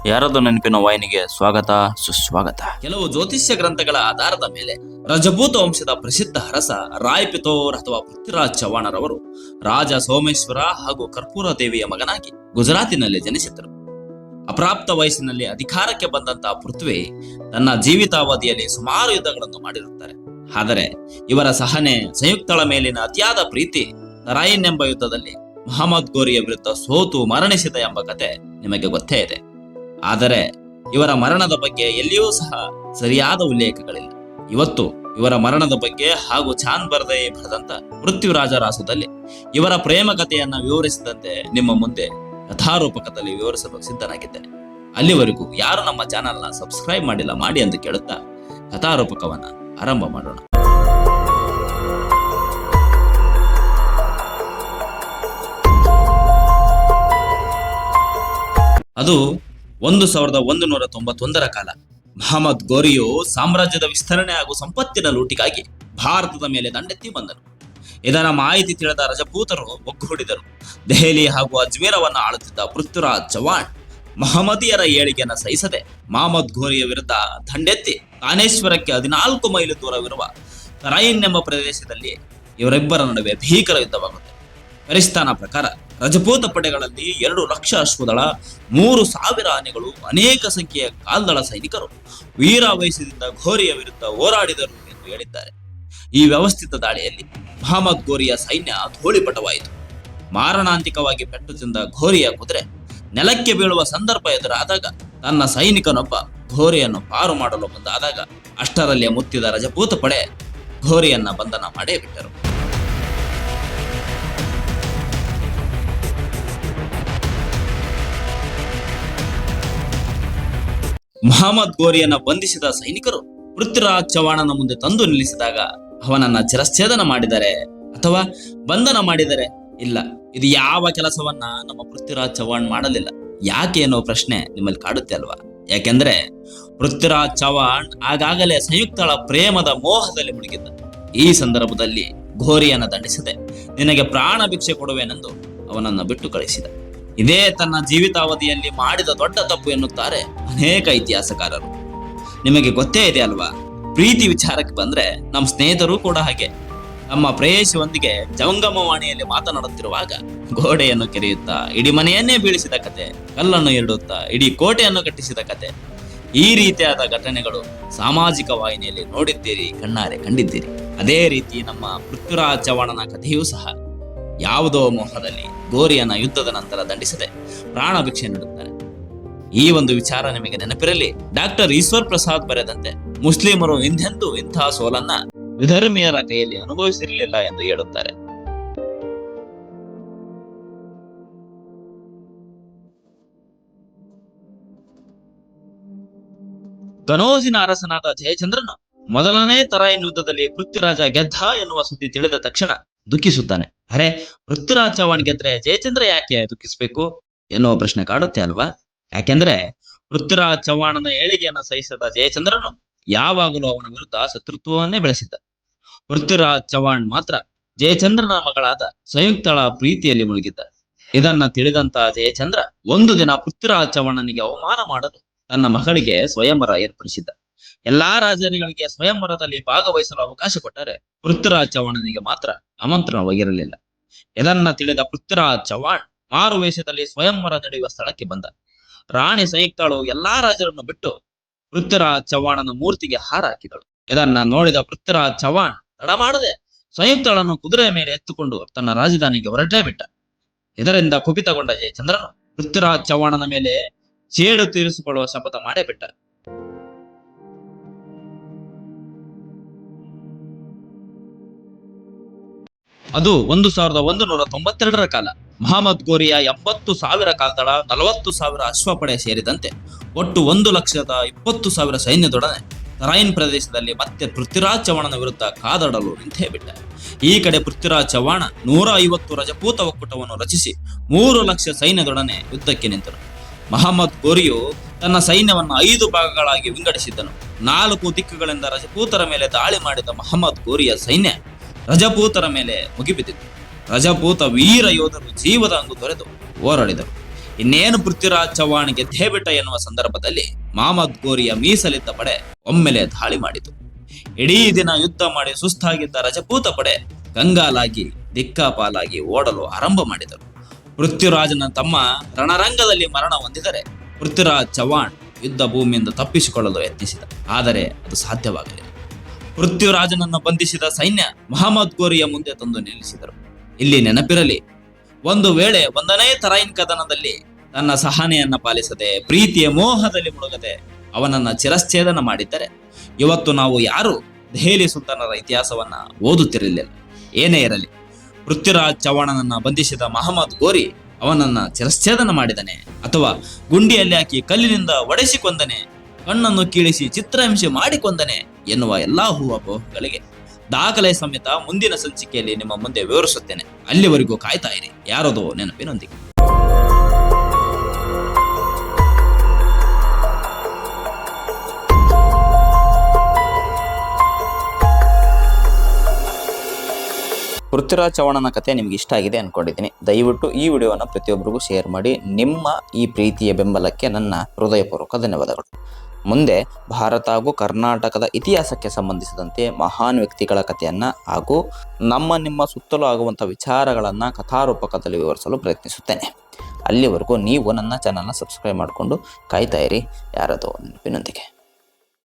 ಯಾರದು ನೆನಪಿನ ವಾಹಿನಿಗೆ ಸ್ವಾಗತ ಸುಸ್ವಾಗತ. ಕೆಲವು ಜ್ಯೋತಿಷ್ಯ ಗ್ರಂಥಗಳ ಆಧಾರದ ಮೇಲೆ ರಜಪೂತ ವಂಶದ ಪ್ರಸಿದ್ಧ ಅರಸ ರಾಯ್ ಪಿತೋರ್ ಅಥವಾ ಪೃಥ್ವಿರಾಜ್ ಚವ್ಹಾಣರವರು ರಾಜ ಸೋಮೇಶ್ವರ ಹಾಗೂ ಕರ್ಪೂರ ದೇವಿಯ ಮಗನಾಗಿ ಗುಜರಾತಿನಲ್ಲಿ ಜನಿಸಿದ್ದರು. ಅಪ್ರಾಪ್ತ ವಯಸ್ಸಿನಲ್ಲಿ ಅಧಿಕಾರಕ್ಕೆ ಬಂದಂತಹ ಪೃಥ್ವಿ ತನ್ನ ಜೀವಿತಾವಧಿಯಲ್ಲಿ ಸುಮಾರು ಯುದ್ಧಗಳನ್ನು ಮಾಡಿರುತ್ತಾರೆ. ಆದರೆ ಇವರ ಸಹನೆ, ಸಂಯುಕ್ತಳ ಮೇಲಿನ ಅತಿಯಾದ ಪ್ರೀತಿ ತರಾಯಿನ್ ಎಂಬ ಯುದ್ಧದಲ್ಲಿ ಮಹಮ್ಮದ್ ಗೋರಿಯ ವಿರುದ್ಧ ಸೋತು ಮರಣಿಸಿದ ಎಂಬ ಕತೆ ನಿಮಗೆ ಗೊತ್ತೇ ಇದೆ. ಆದರೆ ಇವರ ಮರಣದ ಬಗ್ಗೆ ಎಲ್ಲಿಯೂ ಸಹ ಸರಿಯಾದ ಉಲ್ಲೇಖಗಳಿಲ್ಲ. ಇವತ್ತು ಇವರ ಮರಣದ ಬಗ್ಗೆ ಹಾಗೂ ಚಾಂದ್ ಬರ್ದೆ ಬರೆದಂತ ಪೃಥ್ವಿರಾಜ ರಾಸದಲ್ಲಿ ಇವರ ಪ್ರೇಮ ಕಥೆಯನ್ನ ವಿವರಿಸಿದಂತೆ ನಿಮ್ಮ ಮುಂದೆ ಕಥಾರೂಪಕದಲ್ಲಿ ವಿವರಿಸಲು ಸಿದ್ಧನಾಗಿದ್ದೇನೆ. ಅಲ್ಲಿವರೆಗೂ ಯಾರು ನಮ್ಮ ಚಾನೆಲ್ನ ಸಬ್ಸ್ಕ್ರೈಬ್ ಮಾಡಿಲ್ಲ ಮಾಡಿ ಎಂದು ಕೇಳುತ್ತಾ ಕಥಾರೂಪಕವನ್ನ ಆರಂಭ ಮಾಡೋಣ. ಅದು 1191 ಕಾಲ. ಮಹಮ್ಮದ್ ಗೋರಿಯು ಸಾಮ್ರಾಜ್ಯದ ವಿಸ್ತರಣೆ ಹಾಗೂ ಸಂಪತ್ತಿನ ಲೂಟಿಗಾಗಿ ಭಾರತದ ಮೇಲೆ ದಂಡೆತ್ತಿ ಬಂದನು. ಇದರ ಮಾಹಿತಿ ತಿಳಿದ ರಜಪೂತರು ಒಗ್ಗೂಡಿದರು. ದೆಹಲಿ ಹಾಗೂ ಅಜ್ಮೀರವನ್ನು ಆಳುತ್ತಿದ್ದ ಪೃಥ್ವಿರಾಜ್ ಚವ್ಹಾಣ್ ಮಹಮ್ಮದಿಯರ ಏಳಿಗೆಯನ್ನು ಸಹಿಸದೆ ಮಹಮ್ಮದ್ ಗೋರಿಯ ವಿರುದ್ಧ ದಂಡೆತ್ತಿ ಕಾನೇಶ್ವರಕ್ಕೆ 14 ಮೈಲು ದೂರವಿರುವ ತರಾಯಿನ್ ಎಂಬ ಪ್ರದೇಶದಲ್ಲಿ ಇವರಿಬ್ಬರ ನಡುವೆ ಭೀಕರ ಯುದ್ಧವಾಗುತ್ತೆ. ಪರಿಸ್ಥಾನ ಪ್ರಕಾರ ರಜಪೂತ ಪಡೆಗಳಲ್ಲಿ 2 ಲಕ್ಷ ಅಶ್ವದಳ, 3,000 ಆನೆಗಳು, ಅನೇಕ ಸಂಖ್ಯೆಯ ಕಾಲ್ದಳ ಸೈನಿಕರು ವೀರಾವೇಶದಿಂದ ಘೋರಿಯ ವಿರುದ್ಧ ಹೋರಾಡಿದರು ಎಂದು ಹೇಳಿದ್ದಾರೆ. ಈ ವ್ಯವಸ್ಥಿತ ದಾಳಿಯಲ್ಲಿ ಮಹಮ್ಮದ್ ಗೋರಿಯ ಸೈನ್ಯ ಧೂಳಿಪಟವಾಯಿತು. ಮಾರಣಾಂತಿಕವಾಗಿ ಪೆಟ್ಟು ತಿಂದ ಘೋರಿಯ ಕುದುರೆ ನೆಲಕ್ಕೆ ಬೀಳುವ ಸಂದರ್ಭ ಎದುರಾದಾಗ ತನ್ನ ಸೈನಿಕನೊಬ್ಬ ಘೋರಿಯನ್ನು ಪಾರು ಮಾಡಲು ಮುಂದಾದಾಗ ಅಷ್ಟರಲ್ಲೇ ಮುತ್ತಿದ ರಜಪೂತ ಪಡೆ ಘೋರಿಯನ್ನ ಬಂಧನ ಮಾಡೇ ಬಿಟ್ಟರು. ಮಹಮ್ಮದ್ ಗೋರಿಯನ್ನ ಬಂಧಿಸಿದ ಸೈನಿಕರು ಪೃಥ್ವಿರಾಜ್ ಚವ್ಹಾಣನ ಮುಂದೆ ತಂದು ನಿಲ್ಲಿಸಿದಾಗ ಅವನನ್ನ ಶಿರಚ್ಛೇದನ ಮಾಡಿದರೆ ಅಥವಾ ಬಂಧನ ಮಾಡಿದರೆ ಇಲ್ಲ, ಇದು ಯಾವ ಕೆಲಸವನ್ನ ನಮ್ಮ ಪೃಥ್ವಿರಾಜ್ ಚವ್ಹಾಣ್ ಮಾಡಲಿಲ್ಲ. ಯಾಕೆ ಅನ್ನೋ ಪ್ರಶ್ನೆ ನಿಮ್ಮಲ್ಲಿ ಕಾಡುತ್ತೆ ಅಲ್ವಾ? ಯಾಕೆಂದ್ರೆ ಪೃಥ್ವಿರಾಜ್ ಚವ್ಹಾಣ್ ಆಗಾಗಲೇ ಸಂಯುಕ್ತಳ ಪ್ರೇಮದ ಮೋಹದಲ್ಲಿ ಮುಳುಗಿದ್ದ. ಈ ಸಂದರ್ಭದಲ್ಲಿ ಘೋರಿಯನ್ನ ದಂಡಿಸದೆ ನಿನಗೆ ಪ್ರಾಣ ಭಿಕ್ಷೆ ಕೊಡುವೆನೆಂದು ಅವನನ್ನ ಬಿಟ್ಟು ಕಳಿಸಿದ. ಇದೇ ತನ್ನ ಜೀವಿತಾವಧಿಯಲ್ಲಿ ಮಾಡಿದ ದೊಡ್ಡ ತಪ್ಪು ಎನ್ನುತ್ತಾರೆ ಅನೇಕ ಇತಿಹಾಸಕಾರರು. ನಿಮಗೆ ಗೊತ್ತೇ ಇದೆ ಅಲ್ವಾ, ಪ್ರೀತಿ ವಿಚಾರಕ್ಕೆ ಬಂದ್ರೆ ನಮ್ಮ ಸ್ನೇಹಿತರು ಕೂಡ ಹಾಗೆ. ನಮ್ಮ ಪ್ರೇಯಸಿಯೊಂದಿಗೆ ಜಂಗಮವಾಣಿಯಲ್ಲಿ ಮಾತನಾಡುತ್ತಿರುವಾಗ ಗೋಡೆಯನ್ನು ಕೆರೆಯುತ್ತಾ ಇಡೀ ಮನೆಯನ್ನೇ ಬೀಳಿಸಿದ ಕತೆ, ಕಲ್ಲನ್ನು ಎರಡುತ್ತಾ ಇಡೀ ಕೋಟೆಯನ್ನು ಕಟ್ಟಿಸಿದ ಕತೆ, ಈ ರೀತಿಯಾದ ಘಟನೆಗಳು ಸಾಮಾಜಿಕ ವಾಹಿನಿಯಲ್ಲಿ ನೋಡಿದ್ದೀರಿ, ಕಣ್ಣಾರೆ ಕಂಡಿದ್ದೀರಿ. ಅದೇ ರೀತಿ ನಮ್ಮ ಪೃಥ್ವಿರಾಜ್ ಚವ್ಹಾಣನ ಕಥೆಯೂ ಸಹ ಯಾವುದೋ ಮೋಹದಲ್ಲಿ ಗೋರಿಯನ್ನ ಯುದ್ಧದ ನಂತರ ದಂಡಿಸದೆ ಪ್ರಾಣ ಭಿಕ್ಷೆ ನೀಡುತ್ತಾರೆ. ಈ ಒಂದು ವಿಚಾರ ನಿಮಗೆ ನೆನಪಿರಲಿ. ಡಾಕ್ಟರ್ ಈಶ್ವರ್ ಪ್ರಸಾದ್ ಬರೆದಂತೆ ಮುಸ್ಲಿಮರು ಹಿಂದೆಂದೂ ಇಂತಹ ಸೋಲನ್ನ ವಿಧರ್ಮೀಯರ ಕೈಯಲ್ಲಿ ಅನುಭವಿಸಿರಲಿಲ್ಲ ಎಂದು ಹೇಳುತ್ತಾರೆ. ಗನೋಜಿನ ಅರಸನಾದ ಜಯಚಂದ್ರನು ಮೊದಲನೇ ತರಾಯಿನ್ ಯುದ್ಧದಲ್ಲಿ ಪೃಥ್ವಿರಾಜ ಗೆದ್ದ ಎನ್ನುವ ಸುದ್ದಿ ತಿಳಿದ ತಕ್ಷಣ ದುಃಖಿಸುತ್ತಾನೆ. ಅರೆ, ಪೃಥ್ವಿರಾಜ್ ಚವ್ಹಾಣ್ ಗೆದ್ರೆ ಜಯಚಂದ್ರ ಯಾಕೆ ದುಃಖಿಸಬೇಕು ಎನ್ನುವ ಪ್ರಶ್ನೆ ಕಾಡುತ್ತೆ ಅಲ್ವಾ? ಯಾಕೆಂದ್ರೆ ಪೃಥ್ವಿರಾಜ್ ಚವ್ಹಾಣನ ಏಳಿಗೆಯನ್ನು ಸಹಿಸದ ಜಯಚಂದ್ರನು ಯಾವಾಗಲೂ ಅವನ ವಿರುದ್ಧ ಶತ್ರುತ್ವವನ್ನೇ ಬೆಳೆಸಿದ್ದ. ಪೃಥ್ವಿರಾಜ್ ಚವ್ಹಾಣ್ ಮಾತ್ರ ಜಯಚಂದ್ರನ ಮಗಳಾದ ಸಂಯುಕ್ತಳ ಪ್ರೀತಿಯಲ್ಲಿ ಮುಳುಗಿದ್ದ. ಇದನ್ನ ತಿಳಿದಂತ ಜಯಚಂದ್ರ ಒಂದು ದಿನ ಪೃಥ್ವಿರಾಜ್ ಚವ್ಹಾಣನಿಗೆ ಅವಮಾನ ಮಾಡಲು ತನ್ನ ಮಗಳಿಗೆ ಸ್ವಯಂವರ ಏರ್ಪಡಿಸಿದ್ದ. ಎಲ್ಲಾ ರಾಜರುಗಳಿಗೆ ಸ್ವಯಂವರದಲ್ಲಿ ಭಾಗವಹಿಸಲು ಅವಕಾಶ ಕೊಟ್ಟರೆ ಪೃಥ್ವಿರಾಜ್ ಚವ್ಹಾಣನಿಗೆ ಮಾತ್ರ ಆಮಂತ್ರಣವಾಗಿರಲಿಲ್ಲ. ಇದನ್ನ ತಿಳಿದ ಪೃಥ್ವಿರಾಜ್ ಚವ್ಹಾಣ್ ಮಾರುವೇಷದಲ್ಲಿ ಸ್ವಯಂವರ ನಡೆಯುವ ಸ್ಥಳಕ್ಕೆ ಬಂದ. ರಾಣಿ ಸಂಯುಕ್ತಳು ಎಲ್ಲಾ ರಾಜರನ್ನು ಬಿಟ್ಟು ಪೃಥ್ವಿರಾಜ್ ಚವ್ಹಾಣನ ಮೂರ್ತಿಗೆ ಹಾರ ಹಾಕಿದಳು. ಇದನ್ನ ನೋಡಿದ ಪೃಥ್ವಿರಾಜ್ ಚವ್ಹಾಣ್ ತಡ ಮಾಡದೆ ಸಂಯುಕ್ತಳನ್ನು ಕುದುರೆಯ ಮೇಲೆ ಎತ್ತುಕೊಂಡು ತನ್ನ ರಾಜಧಾನಿಗೆ ಹೊರಟೇ ಬಿಟ್ಟ. ಇದರಿಂದ ಕುಪಿತಗೊಂಡ ಜಯಚಂದ್ರನು ಪೃಥ್ವಿರಾಜ್ ಚವ್ಹಾಣನ ಮೇಲೆ ಸೇಡು ತೀರಿಸಿಕೊಳ್ಳುವ ಶಪಥ ಮಾಡೇ ಬಿಟ್ಟ. ಅದು 1192 ಕಾಲ. ಮಹಮ್ಮದ್ ಗೋರಿಯ 70,000 ಕಾಲ್ದಳ, 40,000 ಅಶ್ವಪಡೆ ಸೇರಿದಂತೆ ಒಟ್ಟು 1,20,000 ಸೈನ್ಯದೊಡನೆ ತರಾಯಿನ್ ಪ್ರದೇಶದಲ್ಲಿ ಮತ್ತೆ ಪೃಥ್ವಿರಾಜ್ ಚವ್ಹಾಣನ ವಿರುದ್ಧ ಕಾದಾಡಲು ನಿಂತೇ ಬಿಟ್ಟ. ಈ ಕಡೆ ಪೃಥ್ವಿರಾಜ್ ಚವ್ಹಾಣ 150 ರಜಪೂತ ಒಕ್ಕೂಟವನ್ನು ರಚಿಸಿ 3 ಲಕ್ಷ ಸೈನ್ಯದೊಡನೆ ಯುದ್ಧಕ್ಕೆ ನಿಂತನು. ಮಹಮ್ಮದ್ ಗೋರಿಯು ತನ್ನ ಸೈನ್ಯವನ್ನು 5 ಭಾಗಗಳಾಗಿ ವಿಂಗಡಿಸಿದ್ದನು. 4 ದಿಕ್ಕುಗಳಿಂದ ರಜಪೂತರ ಮೇಲೆ ದಾಳಿ ಮಾಡಿದ ಮಹಮ್ಮದ್ ಗೋರಿಯ ಸೈನ್ಯ ರಜಪೂತರ ಮೇಲೆ ಮುಗಿಬಿದ್ದಿತು. ರಜಪೂತ ವೀರ ಯೋಧರು ಜೀವದ ಅಂಗು ತೊರೆದು ಹೋರಾಡಿದರು. ಇನ್ನೇನು ಪೃಥ್ವಿರಾಜ್ ಚವ್ಹಾಣ್ ಗೆದ್ದೇ ಬಿಟ್ಟ ಎನ್ನುವ ಸಂದರ್ಭದಲ್ಲಿ ಮಹಮ್ಮದ್ ಗೋರಿಯ ಮೀಸಲಿದ್ದ ಪಡೆ ಒಮ್ಮೆಲೆ ದಾಳಿ ಮಾಡಿತು. ಇಡೀ ದಿನ ಯುದ್ಧ ಮಾಡಿ ಸುಸ್ತಾಗಿದ್ದ ರಜಪೂತ ಪಡೆ ಕಂಗಾಲಾಗಿ ದಿಕ್ಕಾಪಾಲಾಗಿ ಓಡಲು ಆರಂಭ ಮಾಡಿದರು. ಪೃಥ್ವಿರಾಜನ ತಮ್ಮ ರಣರಂಗದಲ್ಲಿ ಮರಣ ಹೊಂದಿದರೆ ಪೃಥ್ವಿರಾಜ್ ಚವ್ಹಾಣ್ ಯುದ್ಧ ಭೂಮಿಯಿಂದ ತಪ್ಪಿಸಿಕೊಳ್ಳಲು ಯತ್ನಿಸಿದ. ಆದರೆ ಅದು ಸಾಧ್ಯವಾಗಲಿಲ್ಲ. ಪೃಥ್ವಿರಾಜನನ್ನು ಬಂಧಿಸಿದ ಸೈನ್ಯ ಮಹಮ್ಮದ್ ಗೋರಿಯ ಮುಂದೆ ತಂದು ನಿಲ್ಲಿಸಿದರು. ಇಲ್ಲಿ ನೆನಪಿರಲಿ, ಒಂದು ವೇಳೆ 1ನೇ ತರೈನ್ ಕದನದಲ್ಲಿ ತನ್ನ ಸಹನೆಯನ್ನ ಪಾಲಿಸದೆ ಪ್ರೀತಿಯ ಮೋಹದಲ್ಲಿ ಮುಳುಗದೆ ಅವನನ್ನ ಚಿರಚ್ಛೇದನ ಮಾಡಿದ್ದರೆ ಇವತ್ತು ನಾವು ಯಾರು ದೆಹಲಿ ಸುಲ್ತಾನರ ಇತಿಹಾಸವನ್ನ ಓದುತ್ತಿರಲಿಲ್ಲ. ಏನೇ ಇರಲಿ, ಪೃಥ್ವಿರಾಜ್ ಚವ್ಹಾಣನನ್ನ ಬಂಧಿಸಿದ ಮಹಮ್ಮದ್ ಗೋರಿ ಅವನನ್ನ ಚಿರಚ್ಛೇದನ ಮಾಡಿದನೆ ಅಥವಾ ಗುಂಡಿಯಲ್ಲಿ ಹಾಕಿ ಕಲ್ಲಿನಿಂದ ಒಡೆಸಿಕೊಂಡನೆ, ಕಣ್ಣನ್ನು ಕೀಳಿಸಿ ಚಿತ್ರಹಿಂಸೆ ಮಾಡಿಕೊಂಡನೆ ಎನ್ನುವ ಎಲ್ಲಾ ಊಹಾಪೋಹಗಳಿಗೆ ದಾಖಲೆ ಸಮೇತ ಮುಂದಿನ ಸಂಚಿಕೆಯಲ್ಲಿ ನಿಮ್ಮ ಮುಂದೆ ವಿವರಿಸುತ್ತೇನೆ. ಅಲ್ಲಿವರೆಗೂ ಕಾಯ್ತಾ ಇರಿ ಯಾರದೋ ನೆನಪಿನೊಂದಿಗೆ. ಪೃಥ್ವಿರಾಜ್ ಚವ್ಹಾಣನ ಕಥೆ ನಿಮ್ಗೆ ಇಷ್ಟ ಆಗಿದೆ ಅನ್ಕೊಂಡಿದ್ದೀನಿ. ದಯವಿಟ್ಟು ಈ ವಿಡಿಯೋವನ್ನು ಪ್ರತಿಯೊಬ್ಬರಿಗೂ ಶೇರ್ ಮಾಡಿ. ನಿಮ್ಮ ಈ ಪ್ರೀತಿಯ ಬೆಂಬಲಕ್ಕೆ ನನ್ನ ಹೃದಯಪೂರ್ವಕ ಧನ್ಯವಾದಗಳು. ಮುಂದೆ ಭಾರತ ಹಾಗೂ ಕರ್ನಾಟಕದ ಇತಿಹಾಸಕ್ಕೆ ಸಂಬಂಧಿಸಿದಂತೆ ಮಹಾನ್ ವ್ಯಕ್ತಿಗಳ ಕಥೆಯನ್ನು ಹಾಗೂ ನಿಮ್ಮ ಸುತ್ತಲೂ ಆಗುವಂಥ ವಿಚಾರಗಳನ್ನು ಕಥಾರೂಪಕದಲ್ಲಿ ವಿವರಿಸಲು ಪ್ರಯತ್ನಿಸುತ್ತೇನೆ. ಅಲ್ಲಿವರೆಗೂ ನೀವು ನನ್ನ ಚಾನಲ್ನ ಸಬ್ಸ್ಕ್ರೈಬ್ ಮಾಡಿಕೊಂಡು ಕಾಯ್ತಾ ಇರಿ ಯಾರದೋ ನೆನಪಿನೊಂದಿಗೆ.